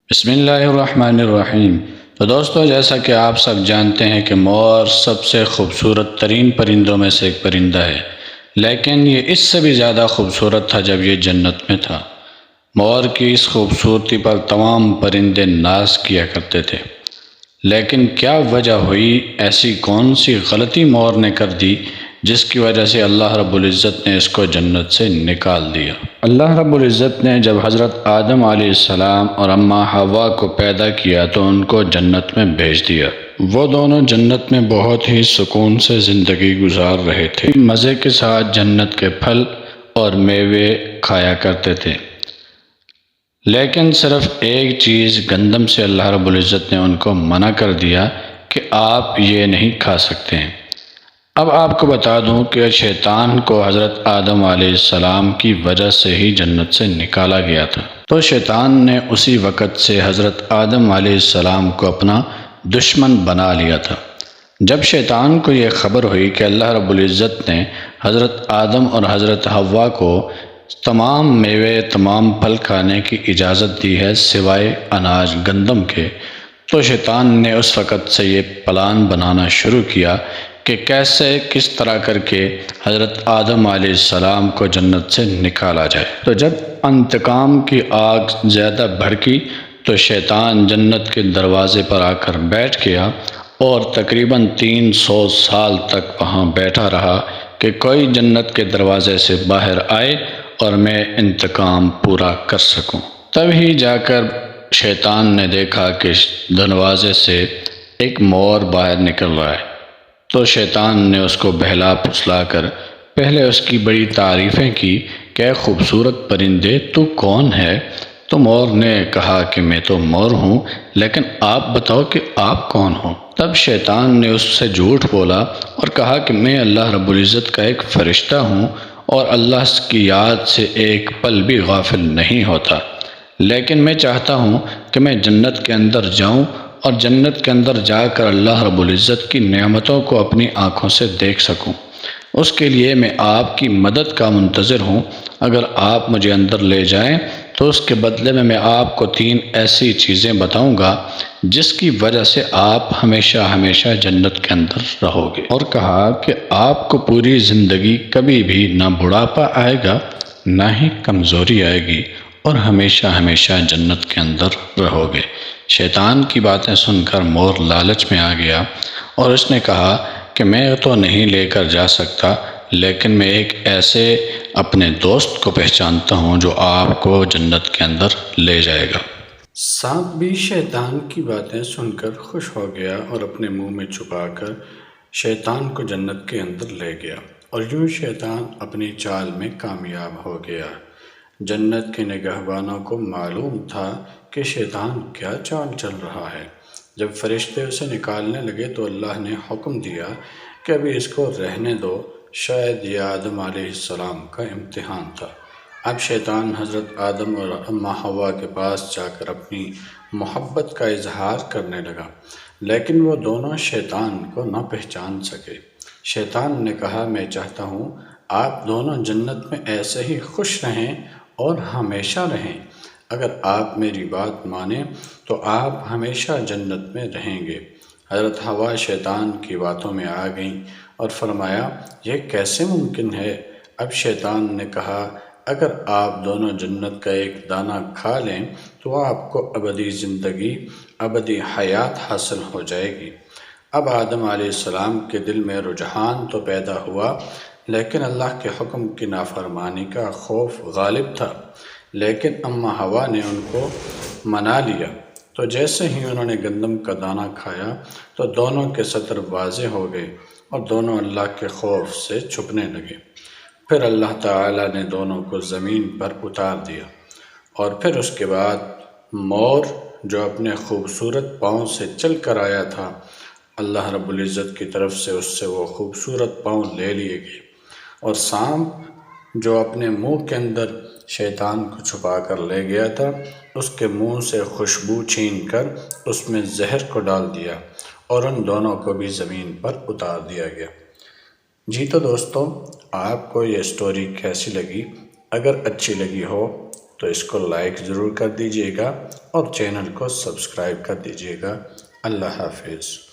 بسم اللہ الرحمن الرحیم۔ تو دوستو، جیسا کہ آپ سب جانتے ہیں کہ مور سب سے خوبصورت ترین پرندوں میں سے ایک پرندہ ہے، لیکن یہ اس سے بھی زیادہ خوبصورت تھا جب یہ جنت میں تھا۔ مور کی اس خوبصورتی پر تمام پرندے ناز کیا کرتے تھے، لیکن کیا وجہ ہوئی، ایسی کون سی غلطی مور نے کر دی جس کی وجہ سے اللہ رب العزت نے اس کو جنت سے نکال دیا؟ اللہ رب العزت نے جب حضرت آدم علیہ السلام اور اماں حوا کو پیدا کیا تو ان کو جنت میں بھیج دیا۔ وہ دونوں جنت میں بہت ہی سکون سے زندگی گزار رہے تھے، مزے کے ساتھ جنت کے پھل اور میوے کھایا کرتے تھے، لیکن صرف ایک چیز گندم سے اللہ رب العزت نے ان کو منع کر دیا کہ آپ یہ نہیں کھا سکتے ہیں۔ اب آپ کو بتا دوں کہ شیطان کو حضرت آدم علیہ السلام کی وجہ سے ہی جنت سے نکالا گیا تھا، تو شیطان نے اسی وقت سے حضرت آدم علیہ السلام کو اپنا دشمن بنا لیا تھا۔ جب شیطان کو یہ خبر ہوئی کہ اللہ رب العزت نے حضرت آدم اور حضرت حوا کو تمام میوے، تمام پھل کھانے کی اجازت دی ہے سوائے اناج گندم کے، تو شیطان نے اس وقت سے یہ پلان بنانا شروع کیا کہ کیسے کس طرح کر کے حضرت آدم علیہ السلام کو جنت سے نکالا جائے۔ تو جب انتقام کی آگ زیادہ بھڑکی تو شیطان جنت کے دروازے پر آ کر بیٹھ گیا اور تقریباً 300 سال تک وہاں بیٹھا رہا کہ کوئی جنت کے دروازے سے باہر آئے اور میں انتقام پورا کر سکوں۔ تب ہی جا کر شیطان نے دیکھا کہ دروازے سے ایک مور باہر نکل رہا ہے، تو شیطان نے اس کو بہلا پھسلا کر پہلے اس کی بڑی تعریفیں کی کہ اے خوبصورت پرندے، تو کون ہے؟ تو مور نے کہا کہ میں تو مور ہوں، لیکن آپ بتاؤ کہ آپ کون ہو؟ تب شیطان نے اس سے جھوٹ بولا اور کہا کہ میں اللہ رب العزت کا ایک فرشتہ ہوں اور اللہ کی یاد سے ایک پل بھی غافل نہیں ہوتا، لیکن میں چاہتا ہوں کہ میں جنت کے اندر جاؤں اور جنت کے اندر جا کر اللہ رب العزت کی نعمتوں کو اپنی آنکھوں سے دیکھ سکوں۔ اس کے لیے میں آپ کی مدد کا منتظر ہوں۔ اگر آپ مجھے اندر لے جائیں تو اس کے بدلے میں آپ کو 3 ایسی چیزیں بتاؤں گا جس کی وجہ سے آپ ہمیشہ ہمیشہ جنت کے اندر رہو گے، اور کہا کہ آپ کو پوری زندگی کبھی بھی نہ بڑھاپا آئے گا نہ ہی کمزوری آئے گی، اور ہمیشہ ہمیشہ جنت کے اندر رہو گے۔ شیطان کی باتیں سن کر مور لالچ میں آ گیا اور اس نے کہا کہ میں تو نہیں لے کر جا سکتا، لیکن میں ایک ایسے اپنے دوست کو پہچانتا ہوں جو آپ کو جنت کے اندر لے جائے گا۔ سانپ بھی شیطان کی باتیں سن کر خوش ہو گیا اور اپنے منہ میں چھپا کر شیطان کو جنت کے اندر لے گیا، اور یوں شیطان اپنی چال میں کامیاب ہو گیا۔ جنت کے نگہبانوں کو معلوم تھا کہ شیطان کیا چال چل رہا ہے۔ جب فرشتے اسے نکالنے لگے تو اللہ نے حکم دیا کہ ابھی اس کو رہنے دو، شاید یہ آدم علیہ السلام کا امتحان تھا۔ اب شیطان حضرت آدم اور اماں حوا کے پاس جا کر اپنی محبت کا اظہار کرنے لگا، لیکن وہ دونوں شیطان کو نہ پہچان سکے۔ شیطان نے کہا، میں چاہتا ہوں آپ دونوں جنت میں ایسے ہی خوش رہیں اور ہمیشہ رہیں۔ اگر آپ میری بات مانیں تو آپ ہمیشہ جنت میں رہیں گے۔ حضرت حوا شیطان کی باتوں میں آ گئیں اور فرمایا، یہ کیسے ممکن ہے؟ اب شیطان نے کہا، اگر آپ دونوں جنت کا ایک دانہ کھا لیں تو آپ کو ابدی زندگی، ابدی حیات حاصل ہو جائے گی۔ اب آدم علیہ السلام کے دل میں رجحان تو پیدا ہوا، لیکن اللہ کے حکم کی نافرمانی کا خوف غالب تھا، لیکن اماں حوا نے ان کو منا لیا۔ تو جیسے ہی انہوں نے گندم کا دانہ کھایا تو دونوں کے سطر واضح ہو گئے اور دونوں اللہ کے خوف سے چھپنے لگے۔ پھر اللہ تعالیٰ نے دونوں کو زمین پر اتار دیا، اور پھر اس کے بعد مور جو اپنے خوبصورت پاؤں سے چل کر آیا تھا، اللہ رب العزت کی طرف سے اس سے وہ خوبصورت پاؤں لے لیے گئے، اور سانپ جو اپنے منہ کے اندر شیطان کو چھپا کر لے گیا تھا، اس کے منہ سے خوشبو چھین کر اس میں زہر کو ڈال دیا، اور ان دونوں کو بھی زمین پر اتار دیا گیا۔ جی تو دوستو، آپ کو یہ سٹوری کیسی لگی؟ اگر اچھی لگی ہو تو اس کو لائک ضرور کر دیجیے گا اور چینل کو سبسکرائب کر دیجیے گا۔ اللہ حافظ۔